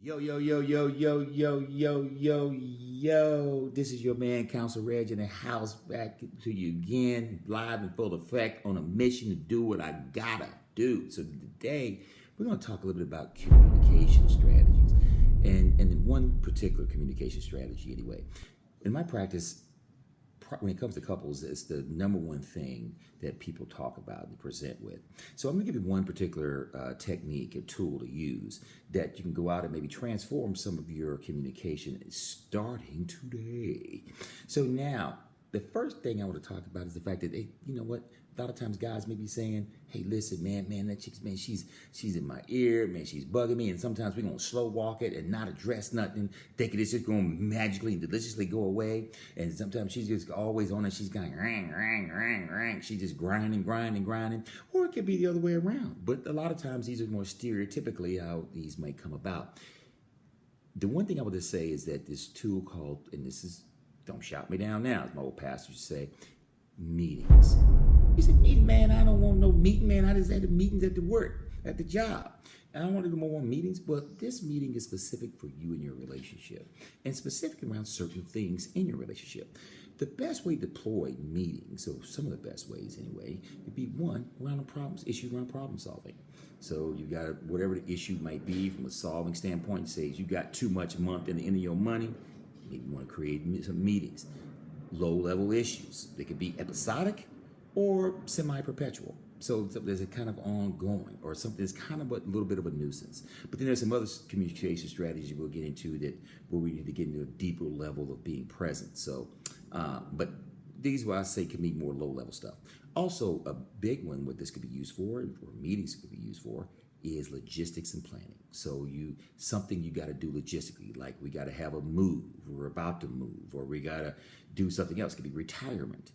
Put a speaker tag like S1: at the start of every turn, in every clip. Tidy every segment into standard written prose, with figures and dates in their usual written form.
S1: Yo, yo, yo, yo, yo, yo, yo, yo, yo. This is your man, CounselorReg, in the house, back to you again, live in full effect, on a mission to do what I gotta do. So today, we're going to talk a little bit about communication strategies, and one particular communication strategy anyway. In my practice, when it comes to couples, it's the number one thing that people talk about and present with. So I'm going to give you one particular technique, a tool to use that you can go out and maybe transform some of your communication starting today. So now, the first thing I want to talk about is the fact that, hey, you know what? A lot of times guys may be saying, hey, listen, man, that chick, man, she's in my ear, man, she's bugging me. And sometimes we're going to slow walk it and not address nothing, thinking it's just going to magically and deliciously go away. And sometimes she's just always on it. She's going, rang, rang, rang, rang. She's just grinding. Or it could be the other way around. But a lot of times these are more stereotypically how these might come about. The one thing I would just say is that this tool called, and this is, don't shout me down now, as my old pastor used to say, meetings. He said, meeting, man, I don't want no meeting, man. I just had the meetings at the work, at the job. And I don't want to do more meetings, but this meeting is specific for you and your relationship, and specific around certain things in your relationship. The best way to deploy meetings, so some of the best ways anyway, would be one, around the problems, issue around problem solving. So you got whatever the issue might be from a solving standpoint, say you got too much month in the end of your money, maybe you want to create some meetings. Low-level issues. They could be episodic or semi-perpetual. So there's a kind of ongoing, or something that's kind of a little bit of a nuisance. But then there's some other communication strategies we'll get into that where we need to get into a deeper level of being present. So, but these what I say can be more low-level stuff. Also, a big one, what this could be used for, or meetings could be used for, is logistics and planning. So something you got to do logistically, like we got to have a move, we're about to move, or we got to do something else. It could be retirement,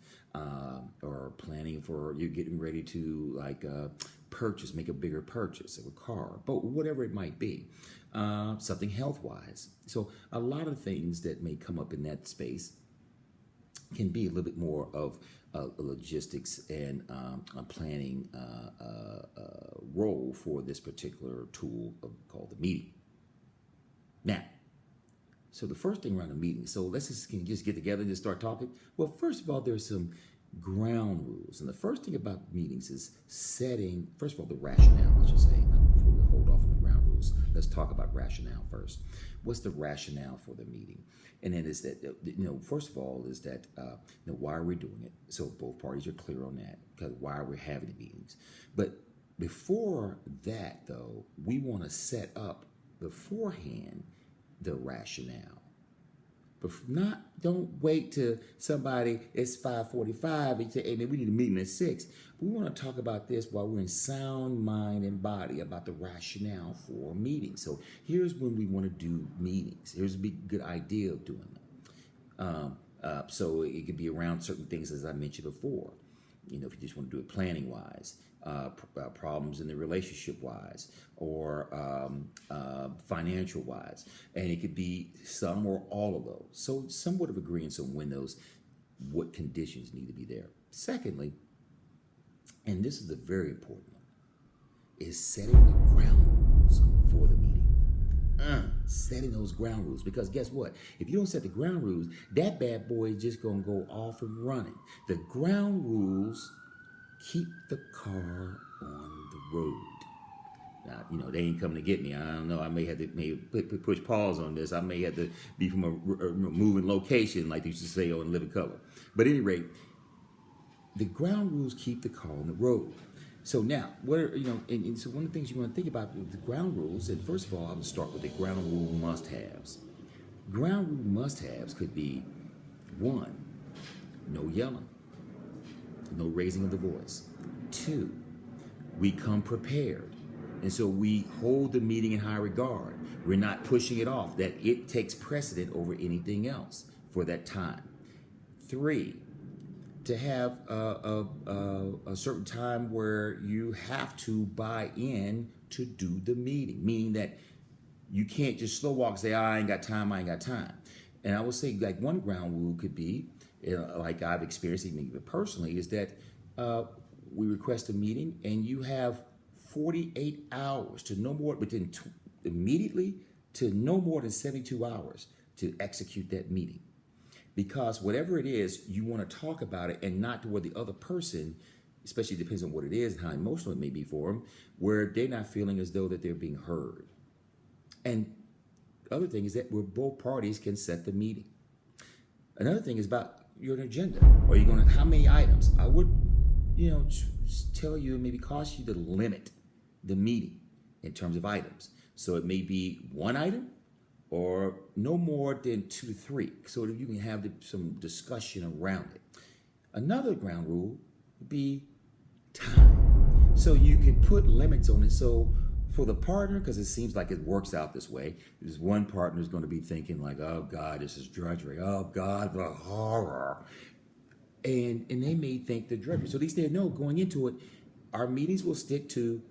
S1: or planning for you getting ready to purchase, make a bigger purchase of a car, boat, whatever it might be. Something health-wise. So a lot of things that may come up in that space can be a little bit more of logistics and a planning role for this particular tool called the meeting. Now, so the first thing around the meeting, so can you just get together and just start talking? Well, first of all, there's some ground rules. And the first thing about meetings is setting, first of all, the rationale, I should say. Now, before we hold off on the ground rules, let's talk about rationale first. What's the rationale for the meeting? And then is that, first of all, is that, why are we doing it? So both parties are clear on that, because why are we having the meetings? But before that, though, we want to set up beforehand the rationale. But don't wait till somebody, it's 5:45, and you say, hey, man, we need a meeting at 6. We want to talk about this while we're in sound mind and body about the rationale for a meeting. So here's when we want to do meetings. Here's a good idea of doing them. So it could be around certain things, as I mentioned before. If you just want to do it planning-wise, problems in the relationship-wise, or financial-wise. And it could be some or all of those. So somewhat of agreeance on what conditions need to be there. Secondly, and this is the very important one, is setting the ground rules for the meeting. Setting those ground rules, because guess what? If you don't set the ground rules, that bad boy is just going to go off and running. The ground rules keep the car on the road. Now, they ain't coming to get me. I don't know. I may have to push pause on this. I may have to be from a moving location, like they used to say on Living Color. But at any rate, the ground rules keep the car on the road. So now, and so one of the things you want to think about with the ground rules, and first of all, I would start with the ground rule must-haves. Ground rule must-haves could be, 1, no yelling, no raising of the voice. 2, we come prepared. And so we hold the meeting in high regard. We're not pushing it off, that it takes precedent over anything else for that time. 3, to have a certain time where you have to buy in to do the meeting, meaning that you can't just slow walk and say, I ain't got time. And I would say, like, one ground rule could be, like I've experienced even personally, is that we request a meeting and you have 48 hours to no more, immediately to no more than 72 hours to execute that meeting. Because whatever it is, you want to talk about it and not to where the other person, especially depends on what it is and how emotional it may be for them, where they're not feeling as though that they're being heard. And the other thing is that where both parties can set the meeting. Another thing is about your agenda. Are you going to, how many items? I would, tell you, maybe cause you to limit the meeting in terms of items. So it may be one item or no more than 2 to 3, so that you can have some discussion around it. Another ground rule would be time. So you can put limits on it. So for the partner, because it seems like it works out this way, there's one partner is going to be thinking like, oh God, this is drudgery. Oh God, the horror. And they may think the drudgery. So at least they know going into it, our meetings will stick to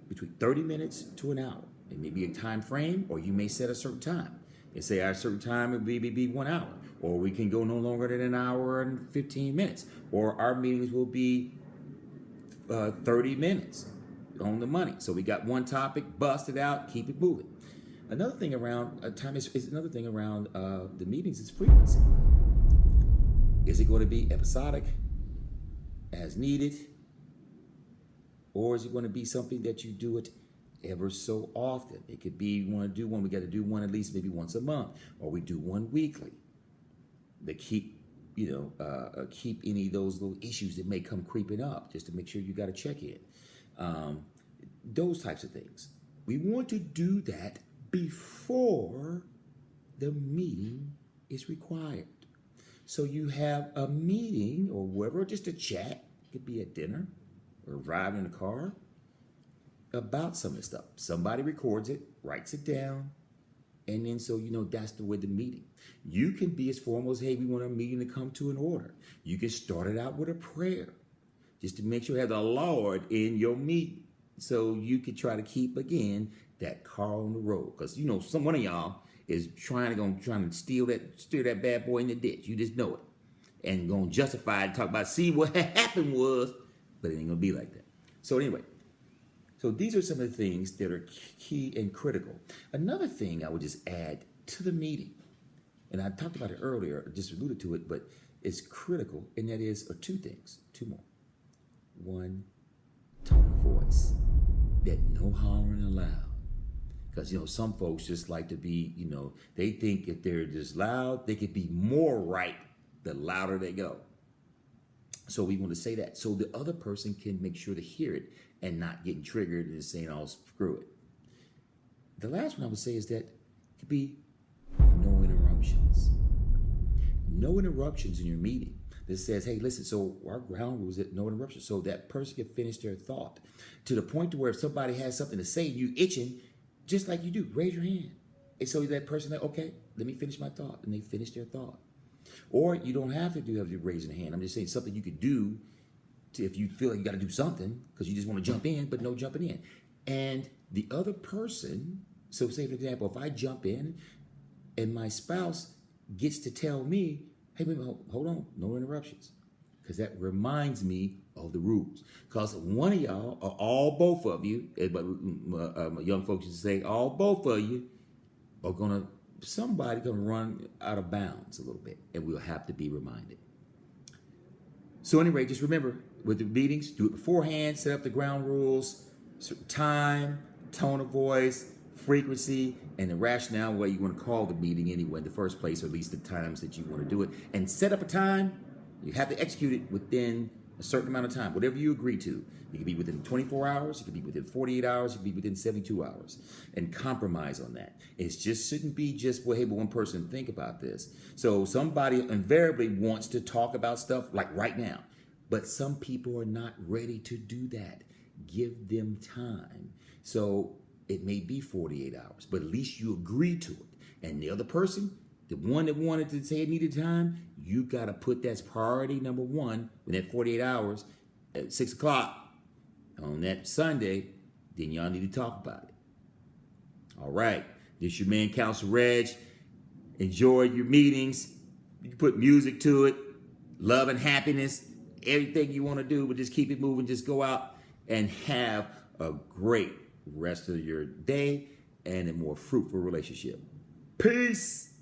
S1: between 30 minutes to an hour. It may be a time frame, or you may set a certain time. And say our certain time would be 1 hour, or we can go no longer than an hour and 15 minutes, or our meetings will be 30 minutes on the money. So we got one topic, bust it out, keep it moving. Another thing around time is another thing around the meetings is frequency. Is it going to be episodic, as needed, or is it going to be something that you do it ever so often? It could be you want to do one, we got to do one at least maybe once a month, or we do one weekly. They keep keep any of those little issues that may come creeping up, just to make sure you got to check in. Those types of things. We want to do that before the meeting is required. So you have a meeting or wherever, just a chat, it could be at dinner or driving in a car, about some of this stuff. Somebody records it, writes it down, and then so that's the way the meeting. You can be as formal as, hey, we want our meeting to come to an order. You can start it out with a prayer, just to make sure you have the Lord in your meeting. So you can try to keep, again, that car on the road. Because, one of y'all is trying to steer that bad boy in the ditch. You just know it. And going to justify it and talk about, see, what happened was, but it ain't going to be like that. So anyway, so these are some of the things that are key and critical. Another thing I would just add to the meeting, and I talked about it earlier, just alluded to it, but it's critical, and that is two things, two more. One, tone of voice, that no hollering allowed. Because, some folks just like to be, they think if they're just loud, they could be more right the louder they go. So we want to say that so the other person can make sure to hear it and not getting triggered and saying, oh, screw it. The last one I would say is that it could be no interruptions. No interruptions in your meeting. That says, hey, listen, so our ground rules is no interruptions. So that person can finish their thought to the point to where if somebody has something to say, you itching, just like you do, raise your hand. And so that person, okay, let me finish my thought. And they finish their thought. Or you don't have to have raising a hand. I'm just saying something you could do if you feel like you got to do something because you just want to jump in, but no jumping in. And the other person, so say for example, if I jump in and my spouse gets to tell me, hey, wait, hold on, no interruptions. Because that reminds me of the rules. Because one of y'all, or both of you, but young folks used to say, both of you are somebody gonna run out of bounds a little bit, and we'll have to be reminded. So anyway, just remember, with the meetings, do it beforehand, set up the ground rules, time, tone of voice, frequency, and the rationale why you want to call the meeting anyway in the first place, or at least the times that you want to do it. And set up a time. You have to execute it within a certain amount of time, whatever you agree to. It could be within 24 hours, it could be within 48 hours, it could be within 72 hours. And compromise on that. It just shouldn't be just, well, hey, but one person think about this. So somebody invariably wants to talk about stuff like right now. But some people are not ready to do that. Give them time. So it may be 48 hours, but at least you agree to it. And the other person, the one that wanted to say it needed time, you got to put that's priority number one within that 48 hours at 6 o'clock on that Sunday, then y'all need to talk about it. All right. This your man, Counselor Reg. Enjoy your meetings. You can put music to it, love and happiness, everything you want to do, but just keep it moving. Just go out and have a great rest of your day and a more fruitful relationship. Peace.